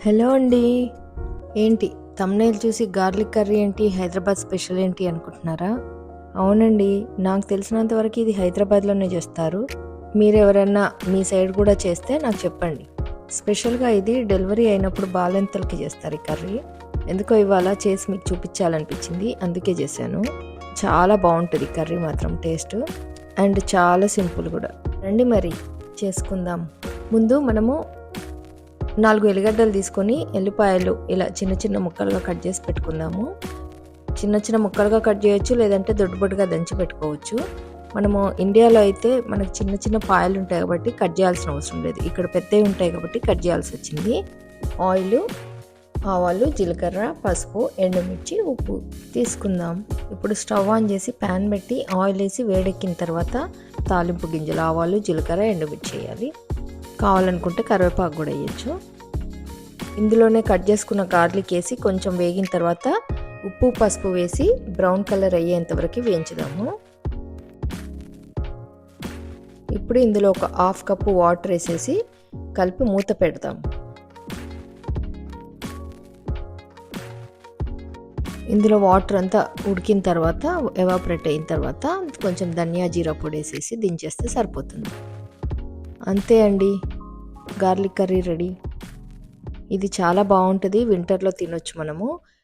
Hello అండి. ఏంటి thumbnail చూసి గార్లిక్ కర్రీ ఏంటి, హైదరాబాద్ స్పెషల్ ఏంటి అనుకుంటున్నారా? అవునండి. నాకు తెలిసినంత వరకు ఇది హైదరాబాద్‌లోనే చేస్తారు. మీరెవరన్నా మీ సైడ్ కూడా చేస్తే నాకు చెప్పండి. స్పెషల్‌గా ఇది డెలివరీ అయినప్పుడు బాలింతలకి చేస్తారు ఈ కర్రీ. ఎందుకో ఇవాళ చేసి మీకు చూపించాలనిపించింది. అందుకే చేశాను. చాలా బావుంటది కర్రీ మాత్రం టేస్ట్. అండ్ చాలా సింపుల్ కూడా. రండి మరి చేసుకుందాం. ముందు మనము 4 ఎల్లిగడ్డలు తీసుకొని ఎల్లిపాయలు ఇలా చిన్న చిన్న ముక్కలుగా కట్ చేసి పెట్టుకుందాము. చిన్న చిన్న ముక్కలుగా కట్ చేయొచ్చు, లేదంటే దొడ్డుబొడ్డుగా దంచి పెట్టుకోవచ్చు. మనము ఇండియాలో అయితే మనకు చిన్న చిన్న పాయలు ఉంటాయి కాబట్టి కట్ చేయాల్సిన అవసరం లేదు. ఇక్కడ పెద్దవి ఉంటాయి కాబట్టి కట్ చేయాల్సి వచ్చింది. ఆయిల్, ఆవాలు, జీలకర్ర, పసుపు, ఎండుమిర్చి, ఉప్పు తీసుకుందాం. ఇప్పుడు స్టవ్ ఆన్ చేసి ప్యాన్ పెట్టి ఆయిల్ వేసి వేడెక్కిన తర్వాత తాలింపు గింజలు, ఆవాలు, జీలకర్ర, ఎండుమిర్చి వేయాలి. కావాలనుకుంటే కరివేపాకు కూడా వేయచ్చు. ఇందులోనే కట్ చేసుకున్న గార్లిక్ వేసి కొంచెం వేగిన తర్వాత ఉప్పు, పసుపు వేసి బ్రౌన్ కలర్ అయ్యేంత వరకు వేయించుదాము. ఇప్పుడు ఇందులో ఒక హాఫ్ కప్పు వాటర్ వేసేసి కలిపి మూత పెడదాం. ఇందులో వాటర్ అంతా ఉడికిన తర్వాత, ఎవాపరేట్ అయిన తర్వాత కొంచెం ధనియా జీరా పొడి వేసేసి దించేస్తే సరిపోతుంది. అంతే అండి, గార్లిక్ కర్రీ రెడీ. ఇది చాలా బాగుంటుంది. వింటర్లో తినొచ్చు మనము.